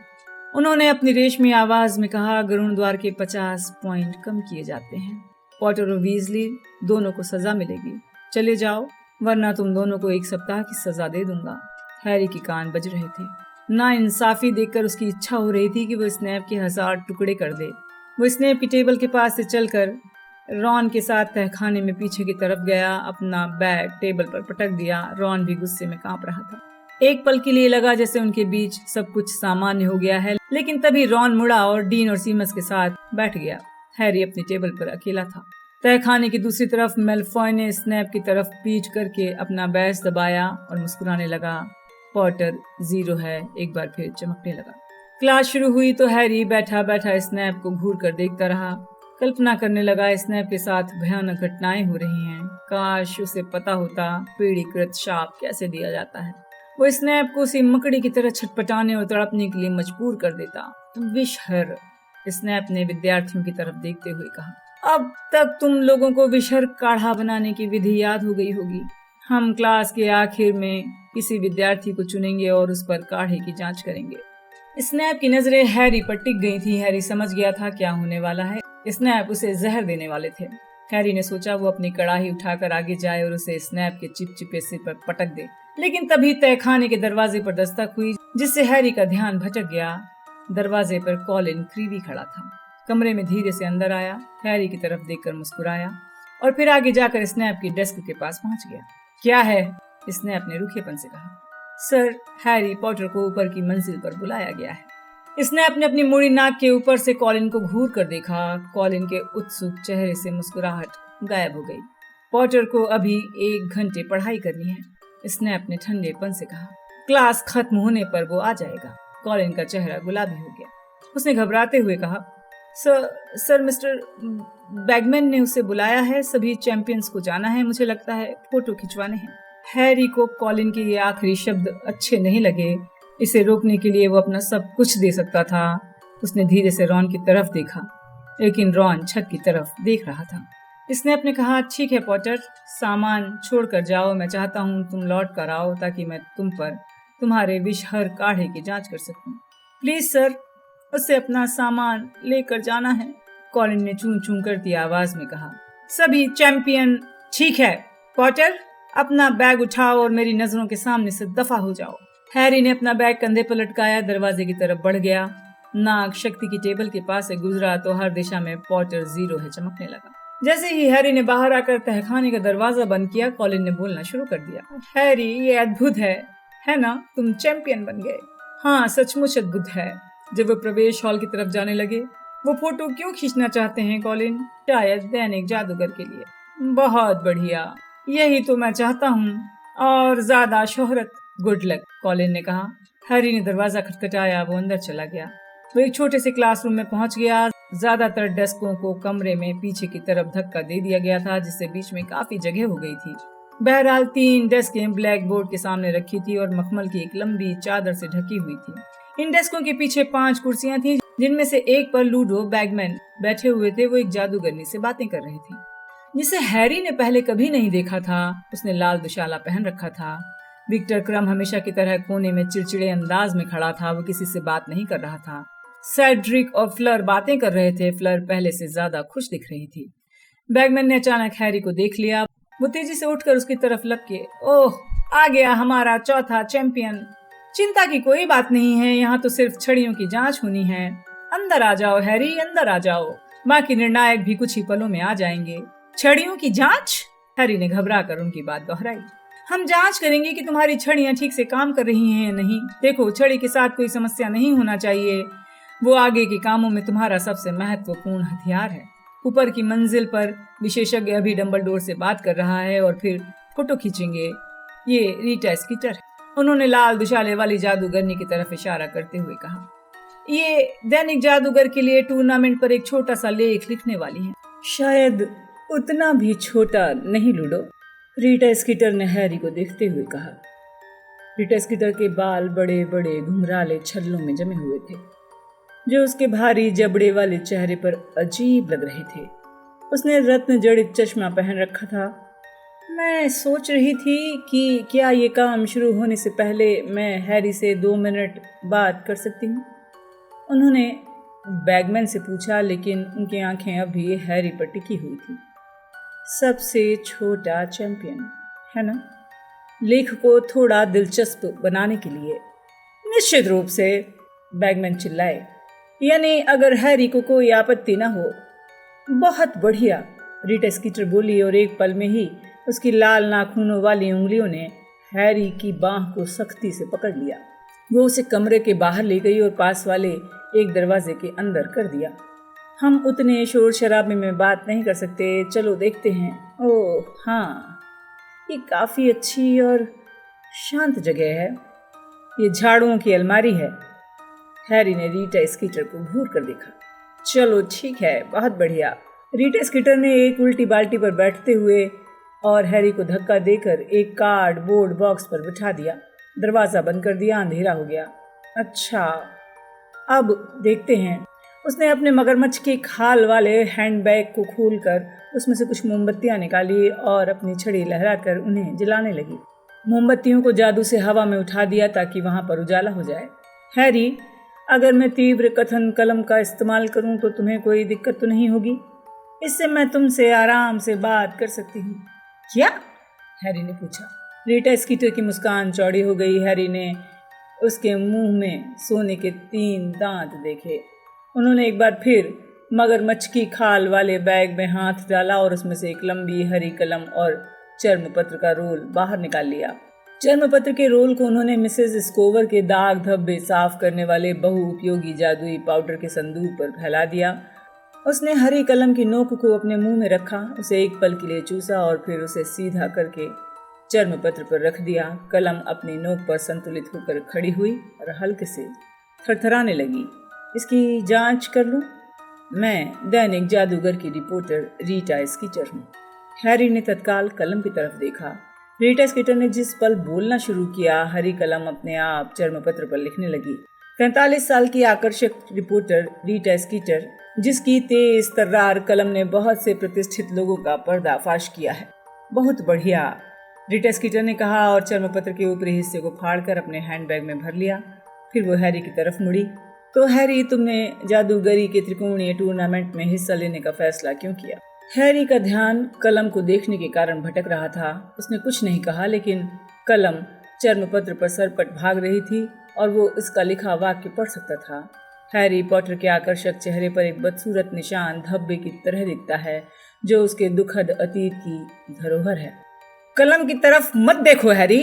उन्होंने अपनी रेशमी आवाज में कहा, गरुण द्वार के 50 पॉइंट कम किए जाते हैं। पॉटर और वीजली दोनों को सजा मिलेगी। चले जाओ, वरना तुम दोनों को 1 सप्ताह की सजा दे दूंगा। हैरी के कान बज रहे थे। नाइंसाफी देखकर उसकी इच्छा हो रही थी कि वो स्नैप के 1000 टुकड़े कर दे। वो स्नैप की टेबल के पास से चलकर रॉन के साथ तहखाने में पीछे की तरफ गया। अपना बैग टेबल पर पटक दिया। रॉन भी गुस्से में कांप रहा था। एक पल के लिए लगा जैसे उनके बीच सब कुछ सामान्य हो गया है, लेकिन तभी रॉन मुड़ा और डीन और सीमस के साथ बैठ गया। हैरी अपनी टेबल पर अकेला था। तहखाने की दूसरी तरफ मैल्फॉय ने स्नैप की तरफ पीठ करके अपना बैज दबाया और मुस्कुराने लगा। पॉटर 0 है, एक बार फिर चमकने लगा। क्लास शुरू हुई तो हैरी बैठा बैठा स्नैप को घूर कर देखता रहा। कल्पना करने लगा स्नैप के साथ भयानक घटनाएं हो रही हैं। काश उसे पता होता पीड़ीकृत शाप कैसे दिया जाता है। वो स्नैप को उसी मकड़ी की तरह छटपटाने और तड़पने के लिए मजबूर कर देता। विषहर, स्नैप ने विद्यार्थियों की तरफ देखते हुए कहा। अब तक तुम लोगों को विषहर काढ़ा बनाने की विधि याद हो गई होगी। हम क्लास के आखिर में किसी विद्यार्थी को चुनेंगे और उस पर काढ़े की जांच करेंगे। स्नैप की नजरें हैरी पर टिक गई थी। हैरी समझ गया था क्या होने वाला है। स्नैप उसे जहर देने वाले थे। हैरी ने सोचा वो अपनी कड़ाही उठाकर आगे जाए और उसे स्नैप के चिपचिपे सिर पर पटक दे, लेकिन तभी तहखाने के दरवाजे पर दस्तक हुई जिससे हैरी का ध्यान भटक गया। दरवाजे पर कॉलिन क्रीवी खड़ा था। कमरे में धीरे से अंदर आया, हैरी की तरफ देखकर मुस्कुराया और फिर आगे जाकर स्नैप की डेस्क के पास पहुंच गया। क्या है? स्नैप ने रूखेपन से कहा। सर, हैरी पॉटर को ऊपर की मंजिल पर बुलाया गया है। स्नैप ने अपनी मुड़ी नाक के ऊपर से कॉलिन को घूर कर देखा। कॉलिन के उत्सुक चेहरे से मुस्कुराहट गायब हो गई। पॉटर को अभी 1 घंटे पढ़ाई करनी है, स्नैप ने ठंडेपन से कहा। क्लास खत्म होने पर वो आ जाएगा। कॉलिन का चेहरा गुलाबी हो गया। उसने घबराते हुए कहा, सर मिस्टर बैगमैन ने उसे बुलाया है। सभी चैंपियंस को जाना है। मुझे लगता है फोटो खिंचवाने हैं। हैरी को कॉलिन के ये आखिरी शब्द अच्छे नहीं लगे। इसे रोकने के लिए वो अपना सब कुछ दे सकता था। उसने धीरे से रॉन की तरफ देखा, लेकिन रॉन छत की तरफ देख रहा था। स्नैप ने कहा, ठीक है पॉटर, सामान छोड़कर जाओ। मैं चाहता हूँ तुम लौट कर आओ ताकि मैं तुम पर तुम्हारे विषहर काढ़े की जांच कर सकूं। प्लीज सर, उसे अपना सामान लेकर जाना है, कॉलिन ने चूं चूं करती आवाज में कहा। सभी चैंपियन, ठीक है, पॉटर, अपना बैग उठाओ और मेरी नजरों के सामने से दफा हो जाओ। हैरी ने अपना बैग कंधे पर लटकाया, दरवाजे की तरफ बढ़ गया। नाक शक्ति की टेबल के पास से गुजरा तो हर दिशा में पॉटर 0 है चमकने लगा। जैसे ही हैरी ने बाहर आकर तहखाने का दरवाजा बंद किया, कॉलिन ने बोलना शुरू कर दिया। हैरी, ये अद्भुत है ना? तुम चैंपियन बन गए। हाँ, सचमुच अद्भुत है। जब वो प्रवेश हॉल की तरफ जाने लगे, वो फोटो क्यों खींचना चाहते हैं कॉलिन? शायद दैनिक जादूगर के लिए। बहुत बढ़िया, यही तो मैं चाहता हूँ, और ज्यादा शोहरत। गुड लक, कॉलिन ने कहा। हैरी ने दरवाजा खटखटाया, वो अंदर चला गया। वो एक छोटे से क्लासरूम में पहुंच गया। ज्यादातर डेस्कों को कमरे में पीछे की तरफ धक्का दे दिया गया था, जिससे बीच में काफी जगह हो गई थी। बहरहाल 3 डेस्कें ब्लैक बोर्ड के सामने रखी थी और मखमल की एक लंबी चादर से ढकी हुई थी। इन डेस्कों के पीछे 5 कुर्सियां थी, जिनमें से एक पर लूडो बैगमैन बैठे हुए थे। वो एक जादूगरनी से बातें कर रही थी, जिसे हैरी ने पहले कभी नहीं देखा था। उसने लाल दुशाला पहन रखा था। विक्टर क्रम हमेशा की तरह कोने में चिड़चिड़े अंदाज में खड़ा था। वो किसी से बात नहीं कर रहा था। सेड्रिक और फ्लर बातें कर रहे थे। फ्लर पहले से ज्यादा खुश दिख रही थी। बैगमैन ने अचानक हैरी को देख लिया। वो तेजी से उठकर उसकी तरफ लपके। ओह, आ गया हमारा चौथा चैंपियन। चिंता की कोई बात नहीं है, यहाँ तो सिर्फ छड़ियों की जांच होनी है। अंदर आ जाओ हैरी, अंदर आ जाओ। बाकी निर्णायक भी कुछ ही पलों में आ जाएंगे। छड़ियों की जांच? हैरी ने घबरा कर उनकी बात दोहराई। हम जांच करेंगे कि तुम्हारी छड़ियां ठीक से काम कर रही हैं या नहीं। देखो, छड़ी के साथ कोई समस्या नहीं होना चाहिए। वो आगे के कामों में तुम्हारा सबसे महत्वपूर्ण हथियार है। ऊपर की मंजिल पर विशेषज्ञ अभी डंबलडोर से बात कर रहा है और फिर फोटो खींचेंगे। ये रीटा स्कीटर है। उन्होंने लाल दुशाले वाली जादूगरनी की तरफ इशारा करते हुए कहा। ये दैनिक जादूगर के लिए टूर्नामेंट पर एक छोटा सा लेख लिखने वाली है। शायद उतना भी छोटा नहीं लूडो, रीटा स्कीटर ने हैरी को देखते हुए कहा। रीटा स्कीटर के बाल बड़े बड़े घुंघराले छल्लों में जमे हुए थे, जो उसके भारी जबड़े वाले चेहरे पर अजीब लग रहे थे। उसने रत्न जड़ित चश्मा पहन रखा था। मैं सोच रही थी कि क्या ये काम शुरू होने से पहले मैं हैरी से 2 मिनट बात कर सकती हूँ। उन्होंने बैगमैन से पूछा, लेकिन उनकी आंखें अभी हैरी पर टिकी हुई थी। सबसे छोटा चैंपियन, है ना? लेख को थोड़ा दिलचस्प बनाने के लिए। निश्चित रूप से, बैगमैन चिल्लाए। यानी अगर हैरी को कोई आपत्ति ना हो। बहुत बढ़िया, रीटा स्कीटर बोली, और एक पल में ही उसकी लाल नाखूनों वाली उंगलियों ने हैरी की बांह को सख्ती से पकड़ लिया। वो उसे कमरे के बाहर ले गई और पास वाले एक दरवाजे के अंदर कर दिया। हम उतने शोर शराबे में बात नहीं कर सकते, चलो देखते हैं। ओह हाँ, ये काफी अच्छी और शांत जगह है। ये झाड़ुओं की अलमारी है। हैरी ने रीटा स्कीटर को घूर कर देखा। चलो ठीक है, बहुत बढ़िया। रीटा स्कीटर ने एक उल्टी बाल्टी पर बैठते हुए और हैरी को धक्का देकर एक कार्डबोर्ड बॉक्स पर बिठा दिया। दरवाजा बंद कर दिया। अंधेरा हो गया। अच्छा, अब देखते हैं। उसने अपने मगरमच्छ के खाल वाले हैंडबैग को खोलकर उसमें से कुछ मोमबत्तियां निकाली और अपनी छड़ी लहराकर उन्हें जलाने लगी। मोमबत्तियों को जादू से हवा में उठा दिया ताकि वहां पर उजाला हो जाए। हैरी, अगर मैं तीव्र कथन कलम का इस्तेमाल करूं तो तुम्हें कोई दिक्कत तो नहीं होगी? इससे मैं तुमसे आराम से बात कर सकती हूँ। क्या? हैरी ने पूछा। रीटा स्कीटर की मुस्कान चौड़ी हो गई। हैरी ने उसके मुंह में सोने के 3 दांत देखे। उन्होंने एक बार फिर मगरमच्छ की खाल वाले बैग में हाथ डाला और उसमें से एक लंबी हरी कलम और चर्मपत्र का रोल बाहर निकाल लिया। चर्मपत्र के रोल को उन्होंने मिसेस स्कोवर के दाग धब्बे साफ करने वाले बहुउपयोगी जादुई पाउडर के संदूक पर फैला दिया। उसने हरी कलम की नोक को अपने मुंह में रखा, उसे एक पल के लिए चूसा और फिर उसे सीधा करके चर्मपत्र पर रख दिया। कलम अपनी नोक पर संतुलित होकर खड़ी हुई और हल्के से थरथराने लगी। इसकी जांच कर लूं? मैं दैनिक जादूगर की रिपोर्टर रीटा स्कीटर हूँ। हैरी ने तत्काल कलम की तरफ देखा। रीटा स्कीटर ने जिस पल बोलना शुरू किया, हरी कलम अपने आप चर्मपत्र पर लिखने लगी। 43 साल की आकर्षक रिपोर्टर रीटा स्कीटर, जिसकी तेज तर्रार कलम ने बहुत से प्रतिष्ठित लोगों का पर्दाफाश किया है। बहुत बढ़िया, रीटा स्कीटर ने कहा और चर्मपत्र के ऊपरी हिस्से को फाड़कर अपने हैंडबैग में भर लिया। फिर वो हैरी की तरफ मुड़ी। तो हैरी, तुमने जादूगरी के त्रिकोणीय टूर्नामेंट में हिस्सा लेने का फैसला क्यों किया? हैरी का ध्यान कलम को देखने के कारण भटक रहा था। उसने कुछ नहीं कहा, लेकिन कलम चर्मपत्र पर सरपट भाग रही थी और वो इसका लिखा वाक्य पढ़ सकता था। हैरी पॉटर के आकर्षक चेहरे पर एक बदसूरत निशान धब्बे की तरह दिखता है, जो उसके दुखद अतीत की धरोहर है। कलम की तरफ मत देखो हैरी,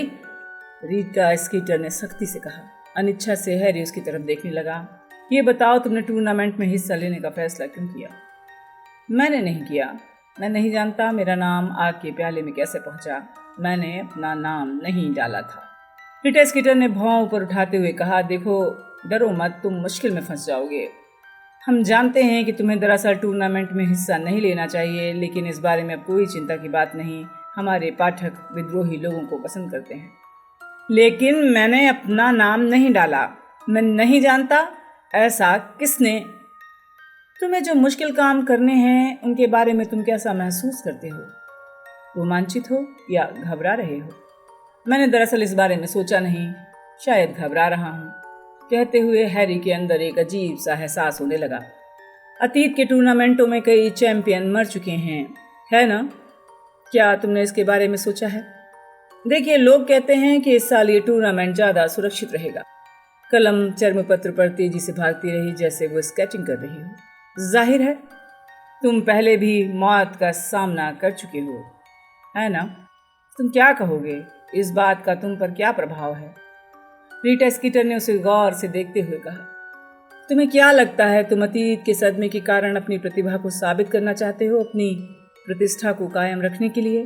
रीटा स्कीटर ने सख्ती से कहा। अनिच्छा से हैरी उसकी तरफ देखने लगा। ये बताओ, तुमने टूर्नामेंट में हिस्सा लेने का फैसला क्यों किया? मैंने नहीं किया। मैं नहीं जानता मेरा नाम आग के प्याले में कैसे पहुंचा। मैंने अपना नाम नहीं डाला था। रीटा स्कीटर ने भौं ऊपर उठाते हुए कहा, देखो, डरो मत, तुम मुश्किल में फंस जाओगे। हम जानते हैं कि तुम्हें दरअसल टूर्नामेंट में हिस्सा नहीं लेना चाहिए, लेकिन इस बारे में अब कोई चिंता की बात नहीं। हमारे पाठक विद्रोही लोगों को पसंद करते हैं। लेकिन मैंने अपना नाम नहीं डाला। मैं नहीं जानता ऐसा किसने। तुम्हें जो मुश्किल काम करने हैं उनके बारे में तुम कैसा महसूस करते हो? रोमांचित हो या घबरा रहे हो? मैंने दरअसल इस बारे में सोचा नहीं, शायद घबरा रहा हूँ। कहते हुए हैरी के अंदर एक अजीब सा एहसास होने लगा। अतीत के टूर्नामेंटों में कई चैंपियन मर चुके हैं, है ना? क्या तुमने इसके बारे में सोचा है? देखिए, लोग कहते हैं कि इस साल ये टूर्नामेंट ज़्यादा सुरक्षित रहेगा। कलम चर्मपत्र पर तेजी से भागती रही, जैसे वो स्केचिंग कर रही हो। जाहिर है तुम पहले भी मौत का सामना कर चुके हो, है ना? तुम क्या कहोगे? इस बात का तुम पर क्या प्रभाव है? रीटा स्कीटर ने उसे गौर से देखते हुए कहा, तुम्हें क्या लगता है, तुम अतीत के सदमे के कारण अपनी प्रतिभा को साबित करना चाहते हो, अपनी प्रतिष्ठा को कायम रखने के लिए?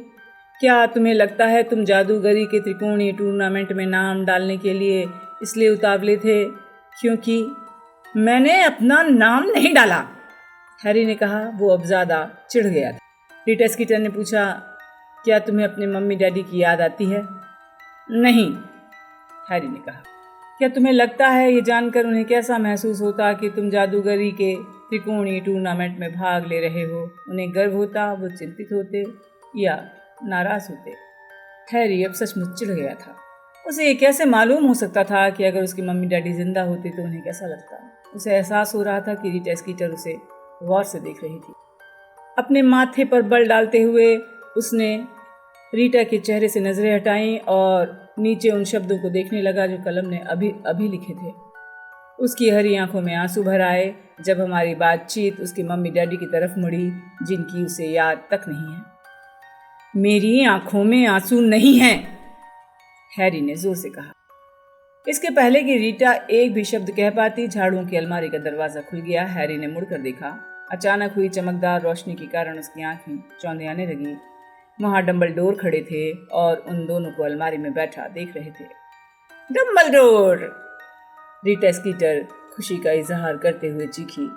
क्या तुम्हें लगता है तुम जादूगरी के त्रिकोणीय टूर्नामेंट में नाम डालने के लिए इसलिए उतावले थे क्योंकि मैंने अपना नाम नहीं डाला? हैरी ने कहा। वो अब ज्यादा चिढ़ गया था। रीटा स्कीटर ने पूछा, क्या तुम्हें अपने मम्मी डैडी की याद आती है? नहीं, हैरी ने कहा। क्या तुम्हें लगता है ये जानकर उन्हें कैसा महसूस होता कि तुम जादूगरी के त्रिकोणीय टूर्नामेंट में भाग ले रहे हो? उन्हें गर्व होता, वो चिंतित होते या नाराज होते? हैरी अब सचमुच चिढ़ गया था। उसे ये कैसे मालूम हो सकता था कि अगर उसकी मम्मी डैडी जिंदा होते तो उन्हें कैसा लगता? उसे एहसास हो रहा था कि रीटा स्कीटर उसे गौर से देख रही थी। अपने माथे पर बल डालते हुए उसने रीटा के चेहरे से नजरें हटाईं और नीचे उन शब्दों को देखने लगा जो कलम ने अभी अभी लिखे थे। उसकी हरी आंखों में आंसू भर आए जब हमारी बातचीत उसकी मम्मी डैडी की तरफ मुड़ी, जिनकी उसे याद तक नहीं है। मेरी आंखों में आंसू नहीं हैं, हैरी ने जोर से कहा। इसके पहले कि रीटा एक भी शब्द कह पाती, झाड़ुओं की अलमारी का दरवाजा खुल गया। हैरी ने मुड़कर देखा। अचानक हुई चमकदार रोशनी के कारण उसकी आंखें चौंधी आने लगी। वहां डंबलडोर खड़े थे और उन दोनों को अलमारी में बैठा देख रहे थे। डंबलडोर! रीटा स्कीटर खुशी का इजहार करते हुए चीखी।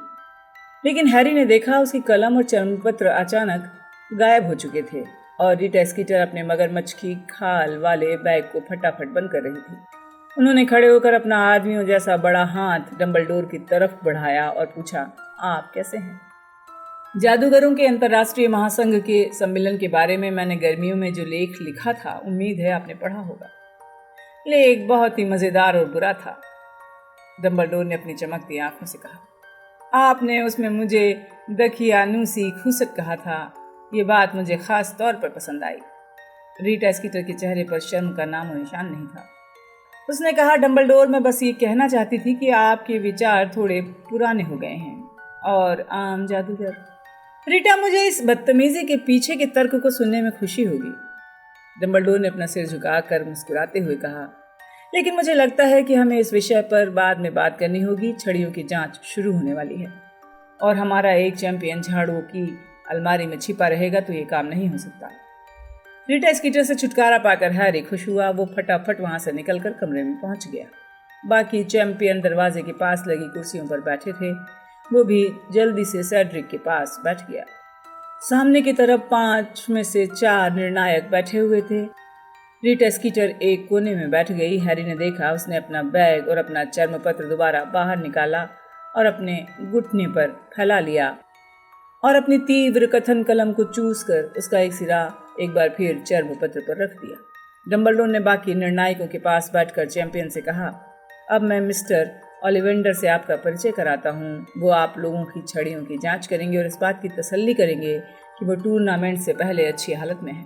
लेकिन हैरी ने देखा उसकी कलम और चर्मपत्र अचानक गायब हो चुके थे और रीटा स्कीटर अपने मगरमच्छ की खाल वाले बैग को फटाफट बंद कर रही थी। उन्होंने खड़े होकर अपना आदमियों जैसा बड़ा हाथ डंबलडोर की तरफ बढ़ाया और पूछा, आप कैसे हैं? जादूगरों के अंतर्राष्ट्रीय महासंघ के सम्मेलन के बारे में मैंने गर्मियों में जो लेख लिखा था, उम्मीद है आपने पढ़ा होगा। लेख बहुत ही मजेदार और बुरा था, डंबलडोर ने अपनी चमकती आंखों से कहा। आपने उसमें मुझे दखियानूसी खूसट कहा था। ये बात मुझे खास तौर पर पसंद आई। रीटा स्कीटर के चेहरे पर शर्म का नामो निशान नहीं था। उसने कहा, डंबलडोर, मैं बस ये कहना चाहती थी कि आपके विचार थोड़े पुराने हो गए हैं और आम जादूगर। रीटा, मुझे इस बदतमीजी के पीछे के तर्क को सुनने में खुशी होगी, डंबलडोर ने अपना सिर झुकाकर मुस्कुराते हुए कहा। लेकिन मुझे लगता है कि हमें इस विषय पर बाद में बात करनी होगी। छड़ियों की जांच शुरू होने वाली है और हमारा एक चैंपियन झाड़ुओं की अलमारी में छिपा रहेगा तो ये काम नहीं हो सकता। रीटा स्कीटर से छुटकारा पाकर हैरी खुश हुआ। वो फटाफट वहां से निकलकर कमरे में पहुंच गया। बाकी चैंपियन दरवाजे के पास लगी कुर्सियों पर बैठे थे। वो भी जल्दी से सेड्रिक के पास बैठ गया। सामने की तरफ 5 में से 4 निर्णायक बैठे हुए थे। रीटा स्कीटर एक कोने में बैठ गई। हैरी ने देखा उसने अपना बैग और अपना चर्मपत्र दोबारा बाहर निकाला और अपने घुटने पर फैला लिया और अपनी तीव्र कथन कलम को चूस कर उसका एक सिरा एक बार फिर चर्मपत्र पर रख दिया। डंबलडोर ने बाकी निर्णायकों के पास बैठकर चैंपियन से कहा, अब मैं मिस्टर ओलिवेंडर से आपका परिचय कराता हूँ। वो आप लोगों की छड़ियों की जांच करेंगे और इस बात की तसल्ली करेंगे कि वो टूर्नामेंट से पहले अच्छी हालत में है।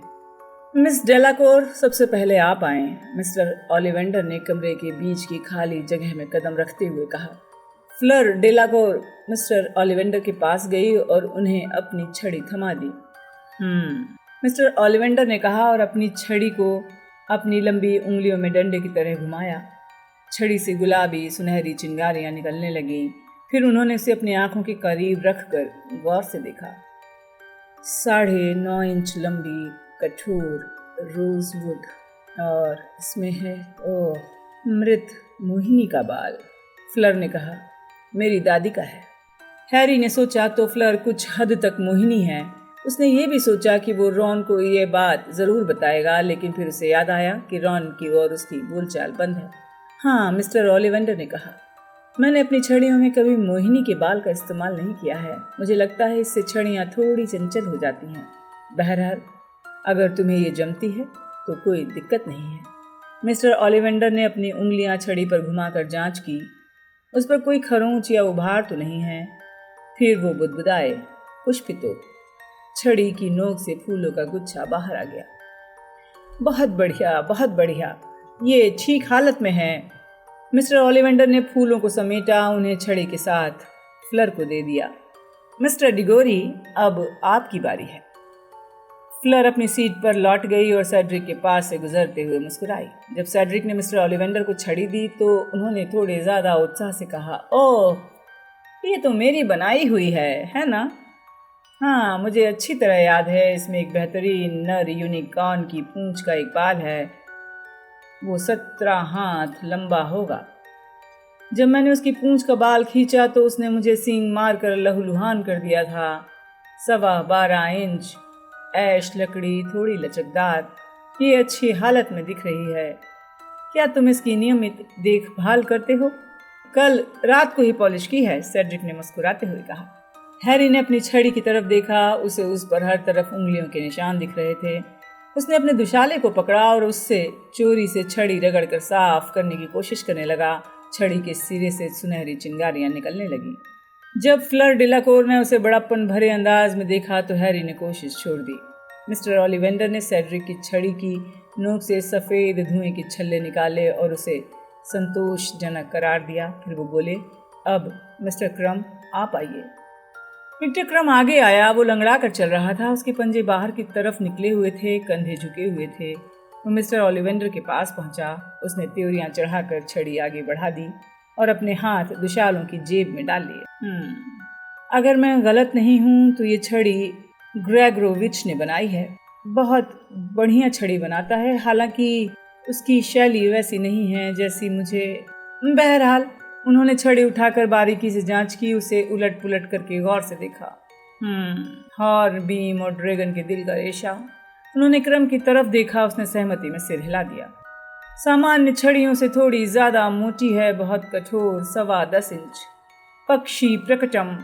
मिस डेलाकोर, सबसे पहले आप आए, मिस्टर ओलिवेंडर ने कमरे के बीच की खाली जगह में कदम रखते हुए कहा। फ्लर डेलाकोर मिस्टर ओलिवेंडर के पास गई और उन्हें अपनी छड़ी थमा दी। मिस्टर ओलिवेंडर ने कहा और अपनी छड़ी को अपनी लंबी उंगलियों में डंडे की तरह घुमाया। छड़ी से गुलाबी सुनहरी चिंगारियां निकलने लगी। फिर उन्होंने उसे अपनी आंखों के करीब रखकर गौर से देखा। 9.5 इंच लंबी कठोर रोजवुड और इसमें है मृत मोहिनी का बाल। फ्लर ने कहा, मेरी दादी का है। हैरी ने सोचा तो फ्लर कुछ हद तक मोहिनी है। उसने ये भी सोचा कि वो रॉन को ये बात जरूर बताएगा, लेकिन फिर उसे याद आया कि रॉन की और उसकी बोलचाल बंद है। हाँ, मिस्टर ओलिवेंडर ने कहा, मैंने अपनी छड़ियों में कभी मोहिनी के बाल का इस्तेमाल नहीं किया है। मुझे लगता है इससे छड़ियाँ थोड़ी चंचल हो जाती हैं। बहरहाल, अगर तुम्हें ये जमती है तो कोई दिक्कत नहीं है। मिस्टर ओलिवेंडर ने अपनी उंगलियां छड़ी पर घुमाकर जांच की। उस पर कोई खरोंच या उभार तो नहीं है। फिर वो बुदबुदाए, पुष्पितो। छड़ी की नोक से फूलों का गुच्छा बाहर आ गया। बहुत बढ़िया, बहुत बढ़िया, ये ठीक हालत में है। मिस्टर ओलिवेंडर ने फूलों को समेटा, उन्हें छड़ी के साथ फ्लर को दे दिया। मिस्टर डिगोरी, अब आपकी बारी है। फ्लर अपनी सीट पर लौट गई और सेड्रिक के पास से गुजरते हुए मुस्कुराई। जब सेड्रिक ने मिस्टर ओलिवेंडर को छड़ी दी तो उन्होंने थोड़े ज्यादा उत्साह से कहा, ओह, ये तो मेरी बनाई हुई है ना? हाँ, मुझे अच्छी तरह याद है। इसमें एक बेहतरीन नर यूनिकॉर्न की पूंछ का एक बाल है। वो 17 हाथ लंबा होगा। जब मैंने उसकी पूंछ का बाल खींचा तो उसने मुझे सींग मारकर लहूलुहान कर दिया था। 12.25 इंच, ऐश लकड़ी, थोड़ी लचकदार। ये अच्छी हालत में दिख रही है। क्या तुम इसकी नियमित देखभाल करते हो? कल रात को ही पॉलिश की है, सेड्रिक ने मुस्कुराते हुए कहा। हैरी ने अपनी छड़ी की तरफ देखा। उसे उस पर हर तरफ उंगलियों के निशान दिख रहे थे। उसने अपने दुशाले को पकड़ा और उससे चोरी से छड़ी रगड़कर साफ करने की कोशिश करने लगा। छड़ी के सिरे से सुनहरी चिंगारियां निकलने लगी। जब फ्लर डेलाकोर ने उसे बड़प्पन भरे अंदाज में देखा तो हैरी ने कोशिश छोड़ दी। मिस्टर ओलिवेंडर ने सेड्रिक की छड़ी की नोक से सफ़ेद धुएं के छल्ले निकाले और उसे संतोषजनक करार दिया। फिर वो बोले, अब मिस्टर क्रम, आप आइए। मिस्टर क्रम आगे आया। वो लंगड़ा कर चल रहा था। उसके पंजे बाहर की तरफ निकले हुए थे, कंधे झुके हुए थे। वो मिस्टर ओलिवेंडर के पास पहुंचा। उसने त्योरियां चढ़ाकर छड़ी आगे बढ़ा दी और अपने हाथ दुशालों की जेब में डाल लिए। अगर मैं गलत नहीं हूं तो ये छड़ी ग्रेगोरोविच ने बनाई है। बहुत बढ़िया छड़ी बनाता है, हालांकि उसकी शैली वैसी नहीं है जैसी मुझे। बहरहाल, उन्होंने छड़ी उठाकर बारीकी से जांच की, उसे उलट पुलट करके गौर से देखा। हॉर्न, बीम और ड्रैगन के दिल का रेशा। उन्होंने क्रम की तरफ देखा। उसने सहमति में सिर हिला दिया। सामान्य छड़ियों से थोड़ी ज्यादा मोटी है, बहुत कठोर, 10.25 इंच। पक्षी प्रकटम।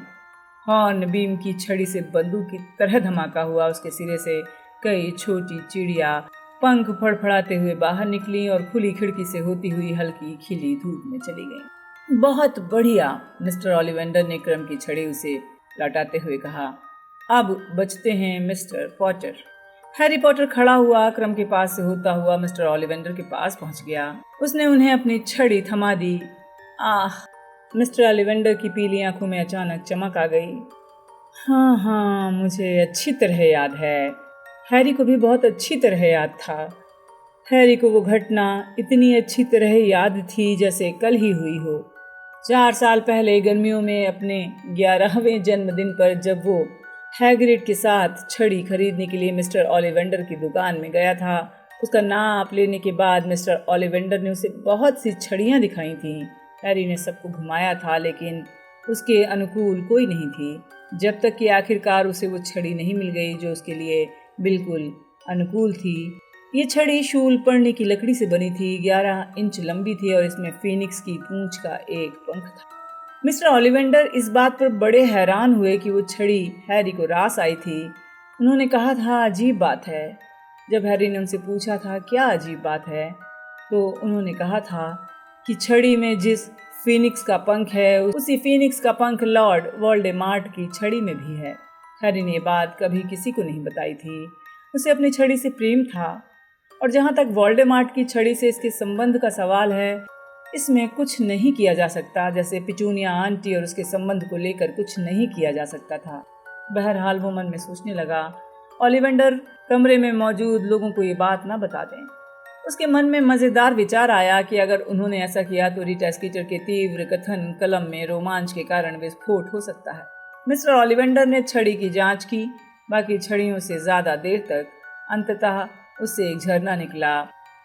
हॉर्न बीम की छड़ी से बंदूक की तरह धमाका हुआ। उसके सिरे से कई छोटी चिड़िया पंख फड़फड़ाते हुए बाहर निकली और खुली खिड़की से होती हुई हल्की खिली धूप में चली गईं। बहुत बढ़िया, मिस्टर ओलिवेंडर ने क्रम की छड़ी उसे लौटाते हुए कहा। अब बचते हैं मिस्टर पॉटर। हैरी पॉटर खड़ा हुआ, क्रम के पास से होता हुआ मिस्टर ओलिवेंडर के पास पहुंच गया। उसने उन्हें अपनी छड़ी थमा दी। आह, मिस्टर ओलिवेंडर की पीली आंखों में अचानक चमक आ गई। हाँ, मुझे अच्छी तरह याद है। हैरी को भी बहुत अच्छी तरह याद था। हैरी को वो घटना इतनी अच्छी तरह याद थी जैसे कल ही हुई हो। 4 साल पहले गर्मियों में अपने 11वें जन्मदिन पर जब वो हैग्रिड के साथ छड़ी खरीदने के लिए मिस्टर ओलिवेंडर की दुकान में गया था, उसका नाप लेने के बाद मिस्टर ओलिवेंडर ने उसे बहुत सी छड़ियाँ दिखाई थीं। हैरी ने सबको घुमाया था, लेकिन उसके अनुकूल कोई नहीं थी, जब तक कि आखिरकार उसे वो छड़ी नहीं मिल गई जो उसके लिए बिल्कुल अनुकूल थी। ये छड़ी शूल पड़ने की लकड़ी से बनी थी, 11 इंच लंबी थी और इसमें फीनिक्स की पूंछ का एक पंख था। मिस्टर ओलिवेंडर इस बात पर बड़े हैरान हुए कि वो छड़ी हैरी को रास आई थी। उन्होंने कहा था, अजीब बात है। जब हैरी ने उनसे पूछा था क्या अजीब बात है, तो उन्होंने कहा था कि छड़ी में जिस फीनिक्स का पंख है, उसी फीनिक्स का पंख लॉर्ड वोल्डेमार्ट की छड़ी में भी है। हैरी ने ये बात कभी किसी को नहीं बताई थी। उसे अपनी छड़ी से प्रेम था, और जहाँ तक वोल्डेमॉर्ट की छड़ी से इसके संबंध का सवाल है, इसमें कुछ नहीं किया जा सकता, जैसे पिटूनिया आंटी और उसके संबंध को लेकर कुछ नहीं किया जा सकता था। बहरहाल वो मन में सोचने लगा, ओलिवेंडर कमरे में मौजूद लोगों को ये बात ना बता दें। उसके मन में मज़ेदार विचार आया कि अगर उन्होंने ऐसा किया तो रीटा स्कीटर के तीव्र कथन कलम में रोमांच के कारण विस्फोट हो सकता है। मिस्टर ओलिवेंडर ने छड़ी की जांच की, बाकी छड़ियों से ज़्यादा देर तक। अंततः उससे एक झरना निकला।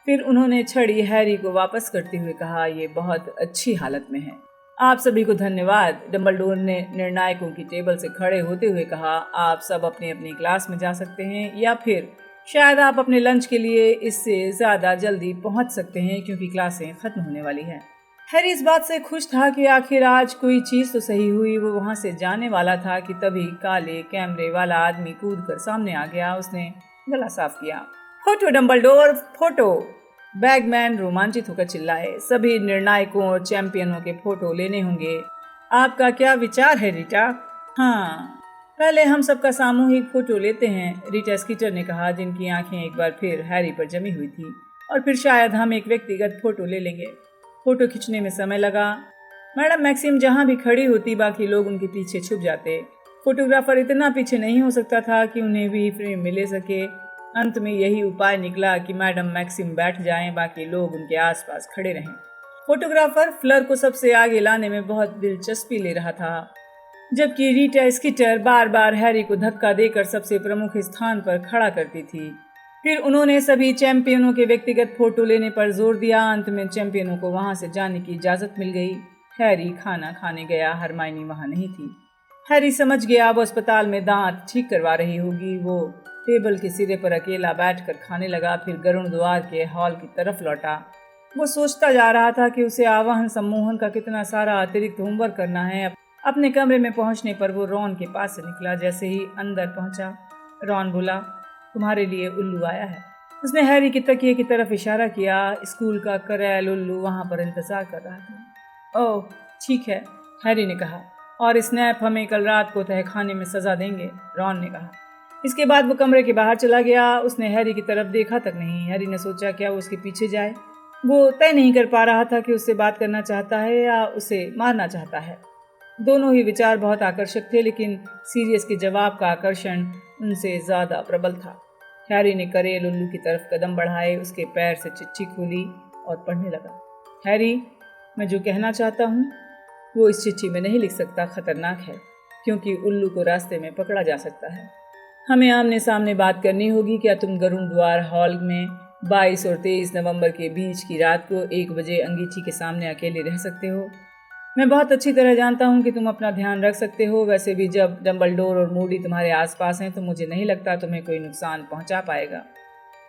फिर उन्होंने छड़ी हैरी को वापस करते हुए कहा, ये बहुत अच्छी हालत में है। आप सभी को धन्यवाद, डंबलडोर ने निर्णायकों की टेबल से खड़े होते हुए कहा। आप सब अपनी अपनी क्लास में जा सकते हैं, या फिर शायद आप अपने लंच के लिए इससे ज़्यादा जल्दी पहुंच सकते हैं, क्योंकि क्लासें ख़त्म होने वाली हैं। हैरी इस बात से खुश था कि आखिर आज कोई चीज़ तो सही हुई। वो वहाँ से जाने वाला था कि तभी काले कैमरे वाला आदमी कूद कर सामने आ गया। उसने गला साफ किया। Photo Dumbledore, photo! बैगमैन रोमांचित होकर चिल्लाए। सभी निर्णायकों और चैंपियनों के फोटो लेने होंगे। आपका क्या विचार है रीटा? हाँ, पहले हम सबका सामूहिक फोटो लेते हैं, रीटा स्कीटर ने कहा, जिनकी आंखें एक बार फिर हैरी पर जमी हुई थी। और फिर शायद हम एक व्यक्तिगत फोटो ले लेंगे। फोटो खींचने में समय लगा। मैडम मैक्सिम जहाँ भी खड़ी होती, बाकी लोग उनके पीछे छुप जाते। फोटोग्राफर इतना पीछे नहीं हो सकता था कि उन्हें भी फ्रेम में ले सके। अंत में यही उपाय निकला कि मैडम मैक्सिम बैठ जाएं, बाकी लोग उनके आसपास खड़े रहें। फोटोग्राफर फ्लर को सबसे आगे लाने में बहुत दिलचस्पी ले रहा था, जबकि रीटा स्कीटर बार बार हैरी को धक्का देकर सबसे प्रमुख स्थान पर खड़ा करती थी। फिर उन्होंने सभी चैंपियनों के व्यक्तिगत फोटो लेने पर जोर दिया। अंत में चैंपियनों को वहां से जाने की इजाजत मिल गई। हैरी खाना खाने गया। हरमाइनी वहां नहीं थी। हैरी समझ गया वो अस्पताल में दांत ठीक करवा रही होगी। वो टेबल के सिरे पर अकेला बैठकर खाने लगा। फिर गरुड़ द्वार के हॉल की तरफ लौटा। वो सोचता जा रहा था कि उसे आवाहन सम्मोहन का कितना सारा अतिरिक्त होमवर्क करना है। अपने कमरे में पहुंचने पर वो रॉन के पास से निकला। जैसे ही अंदर पहुंचा, रॉन बोला, तुम्हारे लिए उल्लू आया है। उसने हैरी की तकिए की तरफ इशारा किया। स्कूल का करैल उल्लू वहां पर इंतजार कर रहा था। ओह ठीक है, हैरी ने कहा, और स्नैप हमें कल रात को तहखाने में सजा देंगे, रॉन ने कहा। इसके बाद वो कमरे के बाहर चला गया। उसने हैरी की तरफ देखा तक नहीं। हैरी ने सोचा क्या वो उसके पीछे जाए। वो तय नहीं कर पा रहा था कि उससे बात करना चाहता है या उसे मारना चाहता है। दोनों ही विचार बहुत आकर्षक थे, लेकिन सीरियस के जवाब का आकर्षण उनसे ज़्यादा प्रबल था। हैरी ने करेल उल्लू की तरफ कदम बढ़ाए। उसके पैर से चिट्ठी खोली और पढ़ने लगा। हैरी, मैं जो कहना चाहता हूँ वो इस चिट्ठी में नहीं लिख सकता। खतरनाक है, क्योंकि उल्लू को रास्ते में पकड़ा जा सकता है। हमें आमने सामने बात करनी होगी। क्या तुम गरुड़ द्वार हॉल में 22 और 23 नवंबर के बीच की रात को 1 बजे अंगीठी के सामने अकेले रह सकते हो? मैं बहुत अच्छी तरह जानता हूँ कि तुम अपना ध्यान रख सकते हो। वैसे भी जब डंबलडोर और मूडी तुम्हारे आसपास हैं तो मुझे नहीं लगता तुम्हें कोई नुकसान पहुँचा पाएगा।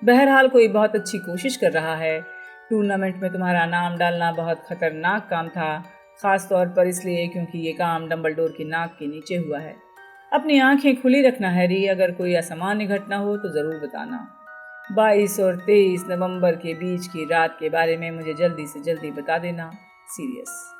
बहरहाल कोई बहुत अच्छी कोशिश कर रहा है। टूर्नामेंट में तुम्हारा नाम डालना बहुत खतरनाक काम था, खास तौर पर इसलिए क्योंकि ये काम डंबलडोर की नाक के नीचे हुआ है। अपनी आंखें खुली रखना हैरी। अगर कोई असामान्य घटना हो तो ज़रूर बताना। 22 और 23 नवंबर के बीच की रात के बारे में मुझे जल्दी से जल्दी बता देना। सीरियस।